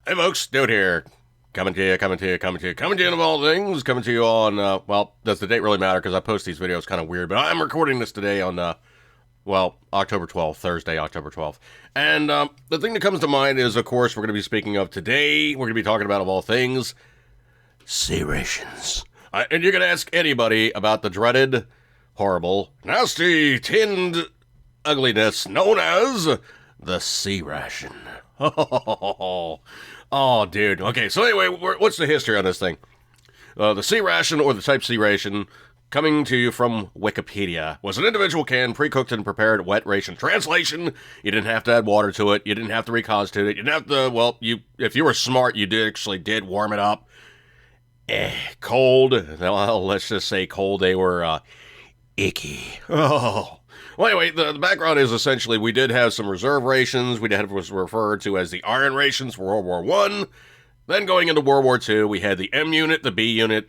Hey folks, Dude here. Coming to you of all things. Coming to you on, well, does the date really matter? Because I post these videos kind of weird, but I'm recording this today on, October 12th, Thursday, October 12th. And the thing that comes to mind is, of course, we're going to be speaking of today. We're going to be talking about, of all things, C-Rations. And you can ask anybody about the dreaded, horrible, nasty, tinned ugliness known as the C-Ration. Oh, dude. Okay, so anyway, what's the history on this thing? The C-Ration, or the type C-Ration, coming to you from Wikipedia, was an individual canned, pre-cooked, and prepared wet ration. Translation, you didn't have to add water to it, you didn't have to reconstitute it, you didn't have to, well, if you were smart, you did warm it up. Cold, well, let's just say cold, they were, icky. Oh. Well, anyway, the background is essentially we did have some reserve rations. We had what was referred to as the iron rations for World War I. Then going into World War II, we had the M unit, the B unit,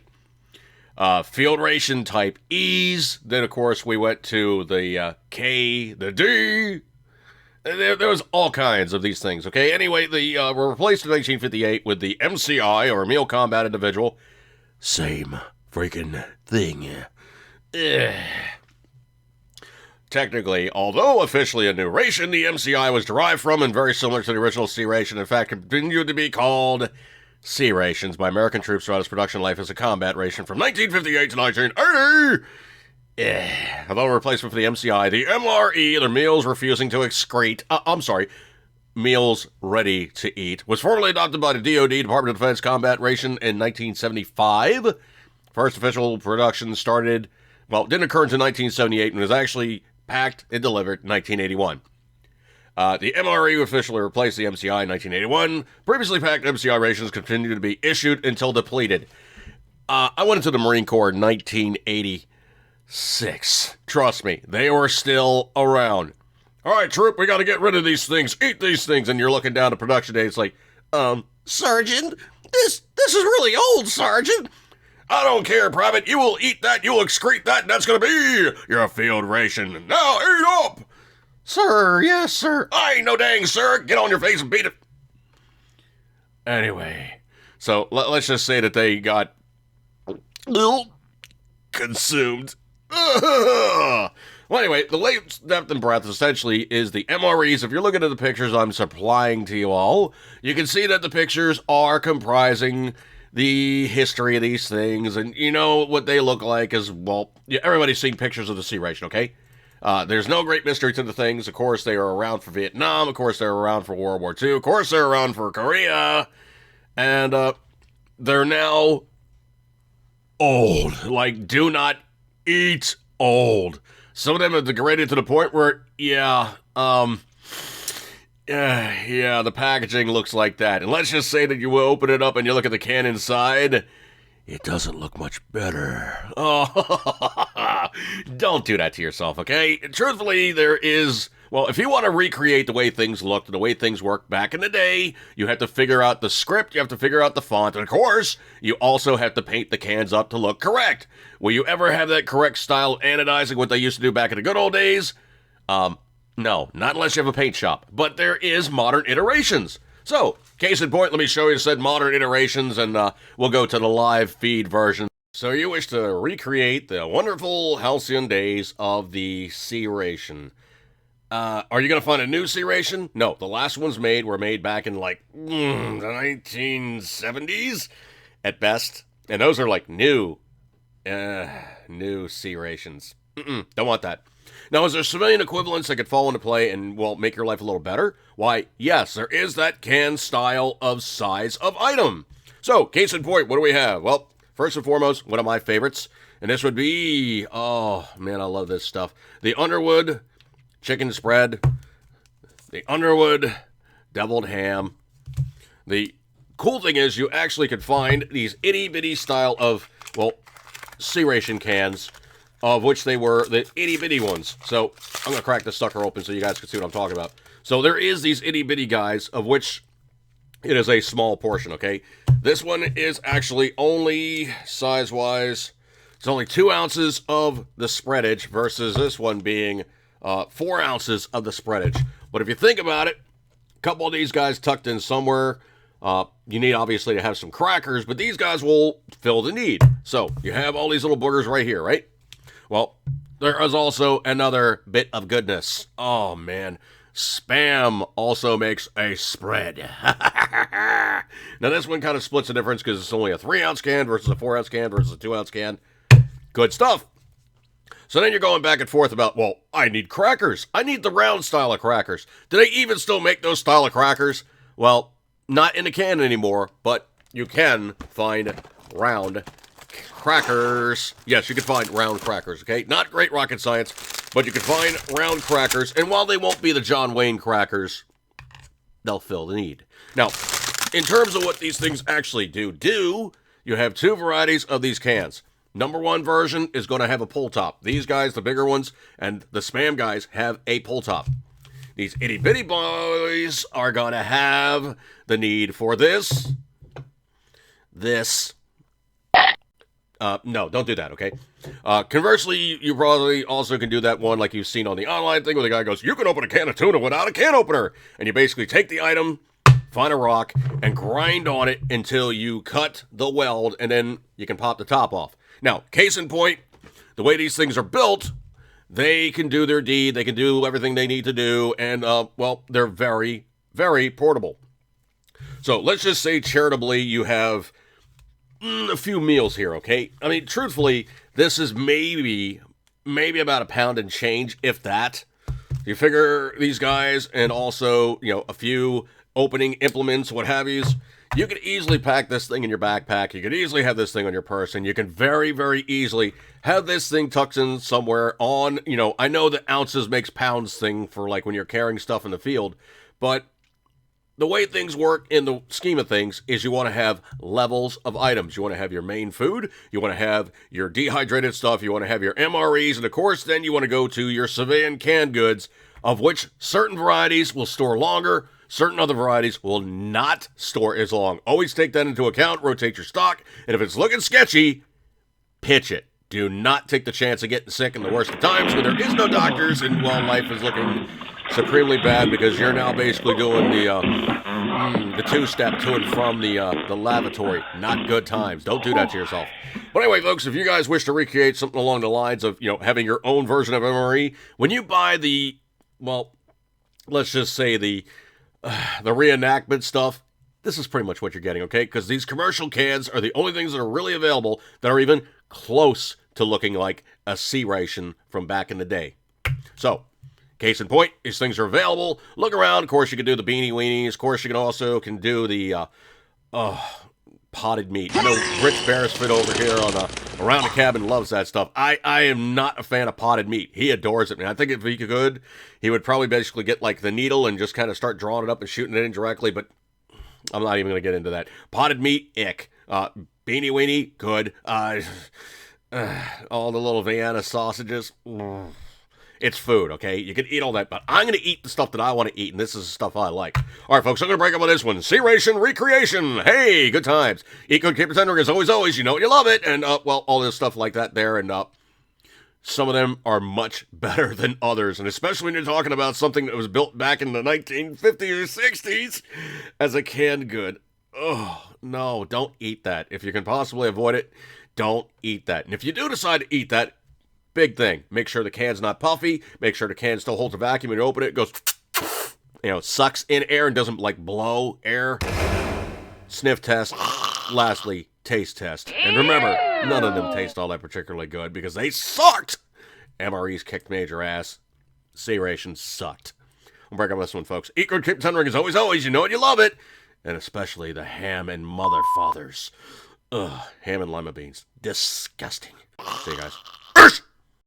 field ration type E's. Then, of course, we went to the K, the D. There was all kinds of these things, okay? Anyway, were replaced in 1958 with the MCI, or Meal Combat Individual. Same freaking thing. Ugh. Technically, although officially a new ration, the MCI was derived from and very similar to the original C-Ration. In fact, continued to be called C-Rations by American troops throughout its production life as a combat ration from 1958 to 1980. Although a replacement for the MCI, the MRE, their meals refusing to excrete, meals ready to eat, was formally adopted by the DoD, Department of Defense Combat Ration, in 1975. First official production started, didn't occur until 1978 and was actually packed and delivered in 1981. The MRE officially replaced the MCI in 1981. Previously packed MCI rations continued to be issued until depleted. I went into the Marine Corps in 1986. Trust me, they were still around. All right, troop, we got to get rid of these things. Eat these things. And you're looking down at production day. It's like, Sergeant, this is really old, Sergeant. I don't care, Private. You will eat that, you will excrete that, and that's going to be your field ration. Now eat up! Sir, yes, sir. I ain't no dang sir. Get on your face and beat it. Anyway, so let's just say that they got consumed. Well, anyway, the latest depth and breadth essentially is the MREs. If you're looking at the pictures I'm supplying to you all, you can see that the pictures are comprising the history of these things, and you know what they look like is, everybody's seen pictures of the C-Ration, okay? There's no great mystery to the things. Of course, they are around for Vietnam. Of course, they're around for World War II. Of course, they're around for Korea. And they're now old. Like, do not eat old. Some of them have degraded to the point where, the packaging looks like that. And let's just say that you will open it up and you look at the can inside. It doesn't look much better. Oh, don't do that to yourself, okay? Truthfully, there is, if you want to recreate the way things looked and the way things worked back in the day, you have to figure out the script, you have to figure out the font, and of course, you also have to paint the cans up to look correct. Will you ever have that correct style of anodizing, what they used to do back in the good old days? No, not unless you have a paint shop. But there is modern iterations. So, case in point, let me show you said modern iterations, and we'll go to the live feed version. So you wish to recreate the wonderful halcyon days of the C-Ration. Are you going to find a new C-Ration? No, the last ones were made back in, the 1970s at best. And those are, new C-Rations. Don't want that. Now, is there civilian equivalents that could fall into play and, make your life a little better? Why, yes, there is that can style of size of item. So, case in point, what do we have? Well, first and foremost, one of my favorites, and this would be, oh, man, I love this stuff. The Underwood chicken spread, the Underwood deviled ham. The cool thing is you actually could find these itty-bitty style of, C-Ration cans, of which they were the itty-bitty ones. So, I'm going to crack this sucker open so you guys can see what I'm talking about. So, there is these itty-bitty guys, of which it is a small portion, okay? This one is actually only, size-wise, it's only 2 ounces of the spreadage versus this one being 4 ounces of the spreadage. But if you think about it, a couple of these guys tucked in somewhere, You need, obviously, to have some crackers, but these guys will fill the need. So, you have all these little boogers right here, right? Well, there is also another bit of goodness. Oh, man. Spam also makes a spread. Now, this one kind of splits the difference because it's only a 3-ounce can versus a 4-ounce can versus a 2-ounce can. Good stuff. So then you're going back and forth about, well, I need crackers. I need the round style of crackers. Do they even still make those style of crackers? Well, not in a can anymore, but you can find round crackers. Yes, you can find round crackers, okay? Not great rocket science, but you can find round crackers, and while they won't be the John Wayne crackers, they'll fill the need. Now, in terms of what these things actually do, you have 2 varieties of these cans. Number 1 version is going to have a pull top. These guys, the bigger ones, and the Spam guys have a pull top. These itty bitty boys are going to have the need for this. No, don't do that, okay? Conversely, you probably also can do that one like you've seen on the online thing where the guy goes, you can open a can of tuna without a can opener. And you basically take the item, find a rock, and grind on it until you cut the weld, and then you can pop the top off. Now, case in point, the way these things are built, they can do their deed, they can do everything they need to do, and, well, they're very, very portable. So let's just say charitably you have a few meals here, okay? I mean, truthfully, this is maybe about £1 and change, if that. You figure these guys and also, a few opening implements, what have yous. You could easily pack this thing in your backpack. You could easily have this thing on your person. You can very, very easily have this thing tucked in somewhere on, I know the ounces makes pounds thing for like when you're carrying stuff in the field, but the way things work in the scheme of things is you want to have levels of items. You want to have your main food. You want to have your dehydrated stuff. You want to have your MREs. And of course, then you want to go to your civilian canned goods, of which certain varieties will store longer. Certain other varieties will not store as long. Always take that into account. Rotate your stock. And if it's looking sketchy, pitch it. Do not take the chance of getting sick in the worst of times when there is no doctors and, well, life is looking supremely bad because you're now basically doing the 2-step to and from the lavatory. Not good times. Don't do that to yourself. But anyway, folks, if you guys wish to recreate something along the lines of, having your own version of MRE, when you buy the, well, let's just say the reenactment stuff, this is pretty much what you're getting, okay? Because these commercial cans are the only things that are really available that are even close to looking like a C-Ration from back in the day. So, case in point, these things are available. Look around. Of course, you can do the beanie weenies. Of course, you can do the potted meat. I know Rich Beresford over here on Around the Cabin loves that stuff. I am not a fan of potted meat. He adores it, man. I think if he could, he would probably basically get like the needle and just kind of start drawing it up and shooting it in directly, but I'm not even going to get into that. Potted meat, ick. Beanie weenie, good. All the little Vienna sausages, it's food, okay? You can eat all that, but I'm going to eat the stuff that I want to eat, and this is the stuff I like. All right, folks, I'm going to break up on this one. C-Ration Recreation. Hey, good times. Eat good, keep it tender, as always, you know you love it. And, well, all this stuff like that there, and some of them are much better than others, and especially when you're talking about something that was built back in the 1950s or 60s as a canned good. Oh, no, don't eat that. If you can possibly avoid it, don't eat that. And if you do decide to eat that, big thing, make sure the can's not puffy, make sure the can still holds a vacuum, and you open it, it goes, sucks in air and doesn't, like, blow air. Sniff test. Lastly, taste test. And remember, none of them taste all that particularly good because they sucked. MREs kicked major ass. C-Ration sucked. I'll break up this one, folks. Eat good, keep it tender, as always, you know it, you love it. And especially the ham and mother fathers. Ugh, ham and lima beans. Disgusting. See you guys.